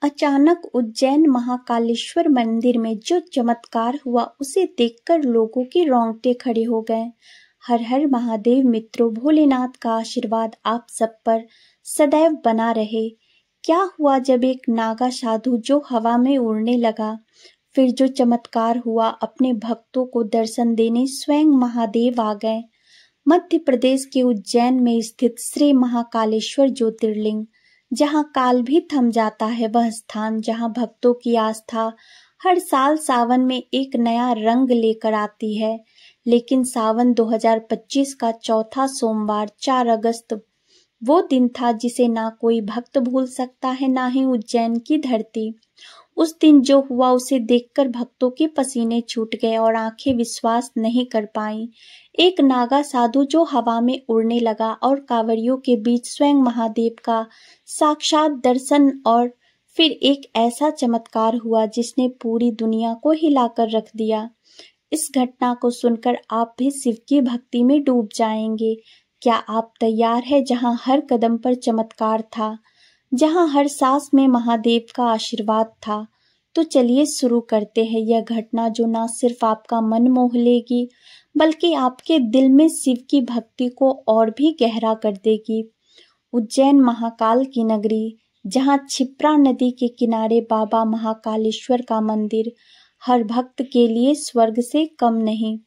अचानक उज्जैन महाकालेश्वर मंदिर में जो चमत्कार हुआ उसे देखकर लोगों के रोंगटे खड़े हो गए। हर हर महादेव मित्रों, भोलेनाथ का आशीर्वाद आप सब पर सदैव बना रहे। क्या हुआ जब एक नागा साधु जो हवा में उड़ने लगा, फिर जो चमत्कार हुआ, अपने भक्तों को दर्शन देने स्वयं महादेव आ गए। मध्य प्रदेश के उज्जैन में स्थित श्री महाकालेश्वर ज्योतिर्लिंग, जहां काल भी थम जाता है, वह स्थान जहां भक्तों की आस्था हर साल सावन में एक नया रंग लेकर आती है। लेकिन सावन 2025 का चौथा सोमवार 4 अगस्त वो दिन था जिसे ना कोई भक्त भूल सकता है, ना ही उज्जैन की धरती। उस दिन जो हुआ उसे देखकर भक्तों के पसीने छूट गए और आंखें विश्वास नहीं कर पाईं। एक नागा साधु जो हवा में उड़ने लगा और कांवरियों के बीच स्वयं महादेव का साक्षात दर्शन, और फिर एक ऐसा चमत्कार हुआ जिसने पूरी दुनिया को हिलाकर रख दिया। इस घटना को सुनकर आप भी शिव की भक्ति में डूब जाएंगे। क्या आप तैयार हैं? जहां हर कदम पर चमत्कार था, जहां हर सांस में महादेव का आशीर्वाद था। तो चलिए शुरू करते हैं यह घटना जो न सिर्फ आपका मन मोह लेगी बल्कि आपके दिल में शिव की भक्ति को और भी गहरा कर देगी। उज्जैन महाकाल की नगरी, जहां क्षिप्रा नदी के किनारे बाबा महाकालेश्वर का मंदिर हर भक्त के लिए स्वर्ग से कम नहीं।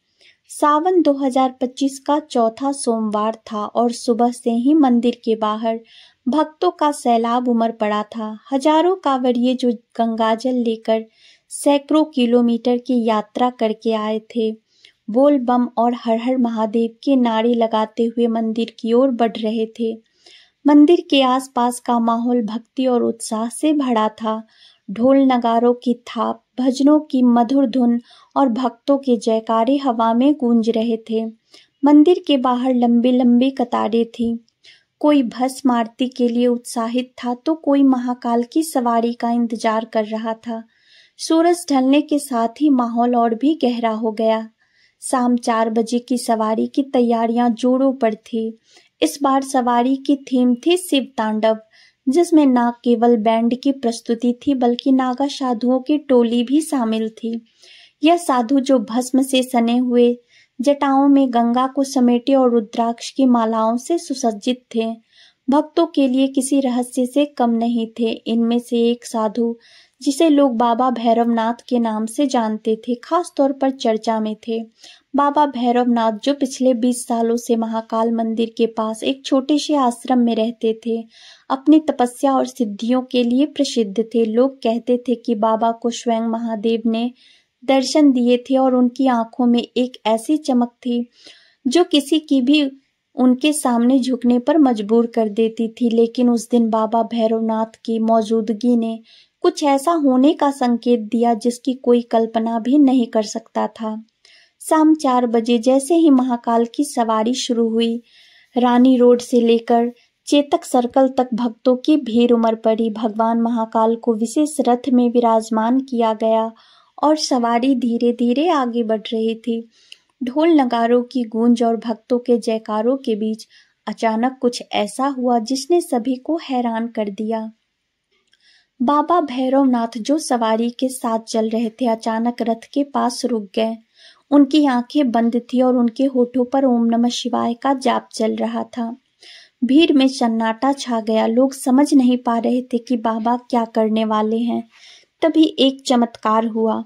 सावन 2025 का चौथा सोमवार था और सुबह से ही मंदिर के बाहर भक्तों का सैलाब उमड़ पड़ा था। हजारों कांवरिये जो गंगाजल लेकर सैकड़ों किलोमीटर की यात्रा करके आए थे, बोल बम और हर हर महादेव के नारे लगाते हुए मंदिर की ओर बढ़ रहे थे। मंदिर के आसपास का माहौल भक्ति और उत्साह से भरा था। ढोल नगारों की थाप, भजनों की मधुर धुन और भक्तों के जयकारे हवा में गूंज रहे थे। मंदिर के बाहर लंबी लंबी कतारें थीं। कोई भस्म आरती के लिए उत्साहित था तो कोई महाकाल की सवारी का इंतजार कर रहा था। सूरज ढलने के साथ ही माहौल और भी गहरा हो गया। शाम 4 बजे की सवारी की तैयारियां जोरों पर थी। इस बार सवारी की थीम थी शिव तांडव, जिसमें न केवल बैंड की प्रस्तुति थी बल्कि नागा साधुओं की टोली भी शामिल थी। यह साधु जो भस्म से सने हुए, जटाओं में गंगा को समेटे और रुद्राक्ष की मालाओं से सुसज्जित थे, भक्तों के लिए किसी रहस्य से कम नहीं थे। इनमें से एक साधु, जिसे लोग बाबा भैरवनाथ के नाम से जानते थे, खास तौर पर चर्चा में थे। बाबा भैरवनाथ जो पिछले 20 सालों से महाकाल मंदिर के पास एक छोटे से आश्रम में रहते थे, अपनी तपस्या और सिद्धियों के लिए प्रसिद्ध थे। लोग कहते थे कि बाबा को स्वयं महादेव ने दर्शन दिए थे और उनकी आंखों में एक ऐसी चमक थी जो किसी की भी उनके सामने झुकने पर मजबूर कर देती थी। लेकिन उस दिन बाबा भैरवनाथ की मौजूदगी ने कुछ ऐसा होने का संकेत दिया जिसकी कोई कल्पना भी नहीं कर सकता था। शाम 4 बजे जैसे ही महाकाल की सवारी शुरू हुई, रानी रोड से लेकर चेतक सर्कल तक भक्तों की भीड़ उमड़ पड़ी। भगवान महाकाल को विशेष रथ में विराजमान किया गया और सवारी धीरे धीरे आगे बढ़ रही थी। ढोल नगारों की गूंज और भक्तों के जयकारों के बीच अचानक कुछ ऐसा हुआ जिसने सभी को हैरान कर दिया। बाबा भैरवनाथ जो सवारी के साथ चल रहे थे, अचानक रथ के पास रुक गए। उनकी आंखें बंद थी और उनके होठों पर ओम नमः शिवाय का जाप चल रहा था। भीड़ में सन्नाटा छा गया। लोग समझ नहीं पा रहे थे कि बाबा क्या करने वाले हैं। तभी एक चमत्कार हुआ।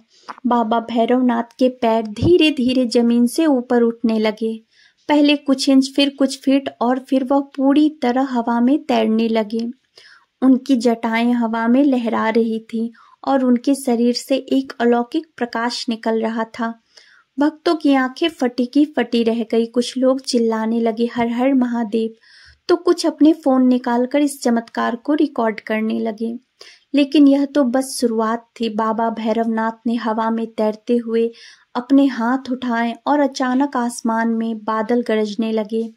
बाबा भैरवनाथ के पैर धीरे धीरे जमीन से ऊपर उठने लगे। पहले कुछ इंच, फिर कुछ फीट और फिर वह पूरी तरह हवा में तैरने लगे। उनकी जटाएं हवा में लहरा रही थी और उनके शरीर से एक अलौकिक प्रकाश निकल रहा था। भक्तों की आंखें फटी की फटी रह गई। कुछ लोग चिल्लाने लगे, हर हर महादेव, तो कुछ अपने फोन निकालकर इस चमत्कार को रिकॉर्ड करने लगे। लेकिन यह तो बस शुरुआत थी। बाबा भैरवनाथ ने हवा में तैरते हुए अपने हाथ उठाए और अचानक आसमान में बादल गरजने लगे।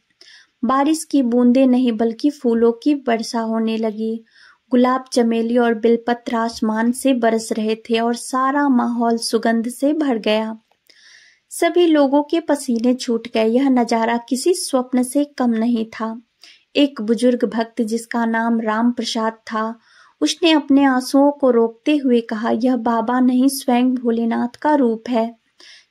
बारिश की बूंदें नहीं बल्कि फूलों की वर्षा होने लगी। गुलाब, चमेली और बिलपत्र आसमान से बरस रहे थे और सारा माहौल सुगंध से भर गया। सभी लोगों के पसीने छूट गए। यह नजारा किसी स्वप्न से कम नहीं था। एक बुजुर्ग भक्त जिसका नाम राम प्रसाद था, उसने अपने आंसुओं को रोकते हुए कहा, यह बाबा नहीं स्वयं भोलेनाथ का रूप है।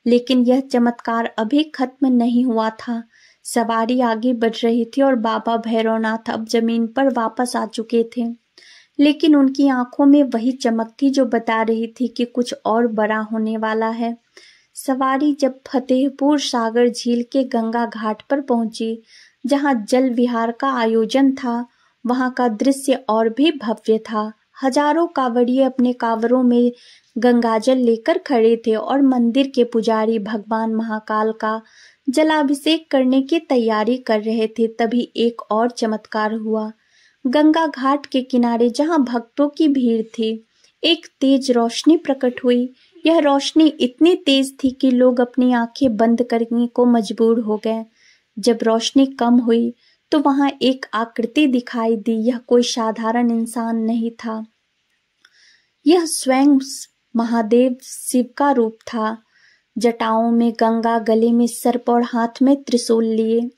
लेकिन यह चमत्कार अभी खत्म नहीं हुआ था। सवारी आगे बढ़ रही थी और बाबा भैरवनाथ अब जमीन पर वापस आ चुके थे, लेकिन उनकी आंखों में वही चमक थी जो बता रही थी कि कुछ और बड़ा होने वाला है। सवारी जब फतेहपुर सागर झील के गंगा घाट पर पहुंची, जहां जल विहार का आयोजन था, वहां का दृश्य और भी भव्य था। हजारों कांवड़िए अपने कांवरों में गंगाजल लेकर खड़े थे और मंदिर के पुजारी भगवान महाकाल का जलाभिषेक करने की तैयारी कर रहे थे। तभी एक और चमत्कार हुआ। गंगा घाट के किनारे जहां भक्तों की भीड़ थी, एक तेज रोशनी प्रकट हुई। यह रोशनी इतनी तेज थी कि लोग अपनी आंखें बंद करने को मजबूर हो गए। जब रोशनी कम हुई तो वहां एक आकृति दिखाई दी। यह कोई साधारण इंसान नहीं था, यह स्वयं महादेव शिव का रूप था। जटाओं में गंगा, गले में सर्प और हाथ में त्रिशूल लिए।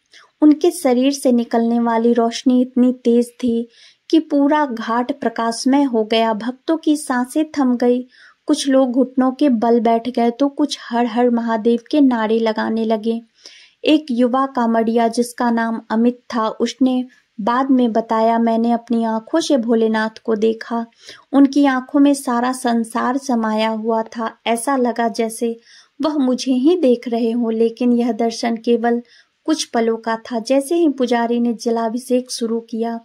उनके शरीर से निकलने वाली रोशनी इतनी तेज थी कि पूरा घाट प्रकाशमय हो गया। भक्तों की सांसें थम गई। कुछ लोग घुटनों के बल बैठ गए तो कुछ हर हर महादेव के नारे लगाने लगे। एक युवा कांवड़िया जिसका नाम अमित था, उसने बाद में बताया, मैंने अपनी आंखों से भोलेनाथ को देखा। उनकी आंखों में सारा संसार समाया हुआ था। ऐसा लगा जैसे वह मुझे ही देख रहे हो। लेकिन यह दर्शन केवल कुछ पलों का था। जैसे ही पुजारी ने जलाभिषेक शुरू किया,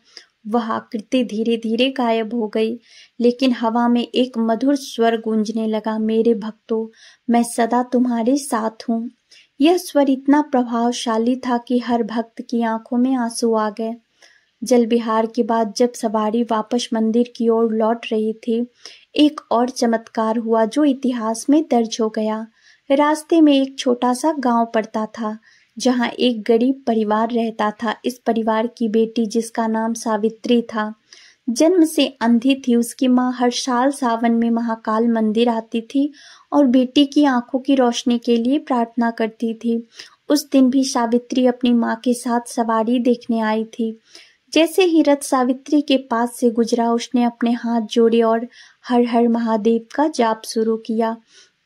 वह आकृति धीरे धीरे गायब हो गई। लेकिन हवा में एक मधुर स्वर गूंजने लगा, मेरे भक्तों, मैं सदा तुम्हारे साथ हूँ। यह स्वर इतना प्रभावशाली था कि हर भक्त की आंखों में आंसू आ गए। जल विहार के बाद जब सवारी वापस मंदिर की ओर लौट रही थी, एक और चमत्कार हुआ जो इतिहास में दर्ज हो गया। रास्ते में एक छोटा सा गांव पड़ता था, जहां एक गरीब परिवार रहता था। इस परिवार की बेटी, जिसका नाम सावित्री था, जन्म से अंधी थी। उसकी माँ हर साल सावन में महाकाल मंदिर आती थी और बेटी की आंखों की रोशनी के लिए प्रार्थना करती थी। उस दिन भी सावित्री अपनी माँ के साथ सवारी देखने आई थी। जैसे ही रथ सावित्री के पास से गुजरा, उसने अपने हाथ जोड़े और हर हर महादेव का जाप शुरू किया।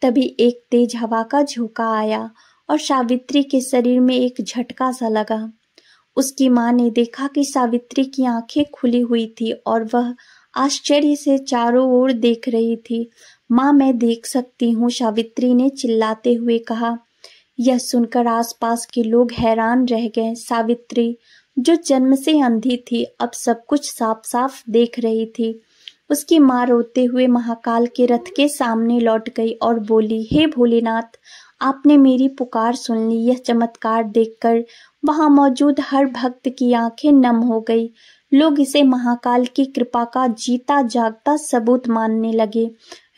तभी एक तेज हवा का झोंका आया और सावित्री के शरीर में एक झटका सा लगा। उसकी माँ ने देखा कि सावित्री की आंखें खुली हुई थी और वह आश्चर्य से चारों ओर देख रही थी। माँ, मैं देख सकती हूँ, सावित्री ने चिल्लाते हुए कहा। यह सुनकर आसपास के लोग हैरान रह गए। सावित्री, जो जन्म से अंधी थी, अब सब कुछ साफ साफ देख रही थी। उसकी माँ रोते हुए महाकाल के रथ के सामने लौट गई और बोली, हे भोलेनाथ, आपने मेरी पुकार सुन ली। यह चमत्कार देखकर वहां मौजूद हर भक्त की आंखें नम हो गई। लोग इसे महाकाल की कृपा का जीता जागता सबूत मानने लगे।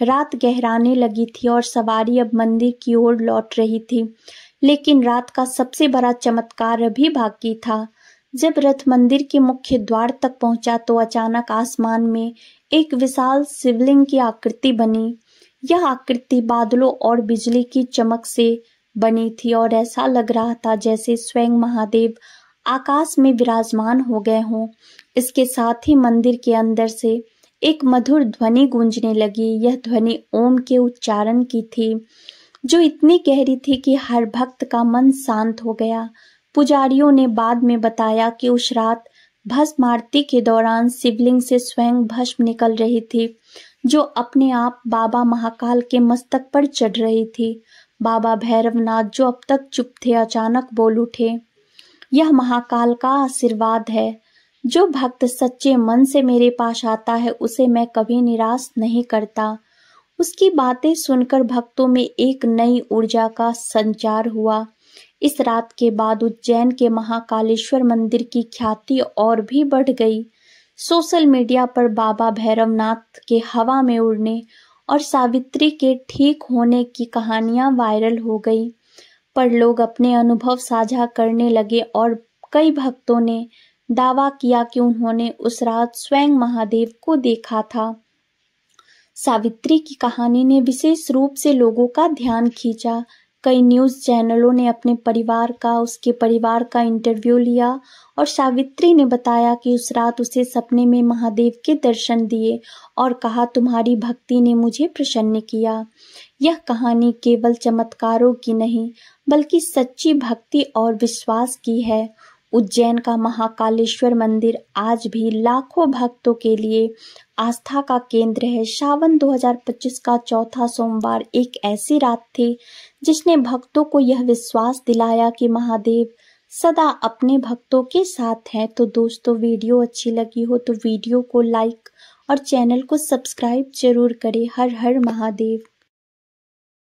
रात गहराने लगी थी और सवारी अब मंदिर की ओर लौट रही थी। लेकिन रात का सबसे बड़ा चमत्कार अभी बाकी था। जब रथ मंदिर के मुख्य द्वार तक पहुंचा तो अचानक आसमान में एक विशाल शिवलिंग की आकृति बनी। यह आकृति बादलों और बिजली की चमक से बनी थी और ऐसा लग रहा था जैसे स्वयं महादेव आकाश में विराजमान हो गए हों। इसके साथ ही मंदिर के अंदर से एक मधुर ध्वनि गूंजने लगी। यह ध्वनि ओम के उच्चारण की थी, जो इतनी गहरी थी कि हर भक्त का मन शांत हो गया। पुजारियों ने बाद में बताया कि उस रात भस्म आरती के दौरान शिवलिंग से स्वयं भस्म निकल रही थी, जो अपने आप बाबा महाकाल के मस्तक पर चढ़ रही थी। बाबा भैरवनाथ, जो अब तक चुप थे, अचानक बोल उठे, यह महाकाल का आशीर्वाद है। जो भक्त सच्चे मन से मेरे पास आता है, उसे मैं कभी निराश नहीं करता। उसकी बातें सुनकर भक्तों में एक नई ऊर्जा का संचार हुआ। इस रात के बाद उज्जैन के महाकालेश्वर मंदिर की ख्याति और भी बढ़ गई। सोशल मीडिया पर बाबा भैरवनाथ के हवा में उड़ने और सावित्री के ठीक होने की कहानियां वायरल हो गई, पर लोग अपने अनुभव साझा करने लगे और कई भक्तों ने दावा किया कि उन्होंने उस रात स्वयं महादेव को देखा था। सावित्री की कहानी ने विशेष रूप से लोगों का ध्यान खींचा। कई न्यूज़ चैनलों ने अपने उसके परिवार का इंटरव्यू लिया और सावित्री ने बताया कि उस रात उसे सपने में महादेव के दर्शन दिए और कहा, तुम्हारी भक्ति ने मुझे प्रसन्न किया। यह कहानी केवल चमत्कारों की नहीं, बल्कि सच्ची भक्ति और विश्वास की है। उज्जैन का महाकालेश्वर मंदिर आज भी लाखों भक्तों के लिए आस्था का केंद्र है। सावन 2025 का चौथा सोमवार एक ऐसी रात थी जिसने भक्तों को यह विश्वास दिलाया कि महादेव सदा अपने भक्तों के साथ हैं। तो दोस्तों, वीडियो अच्छी लगी हो तो वीडियो को लाइक और चैनल को सब्सक्राइब जरूर करें। हर हर महादेव।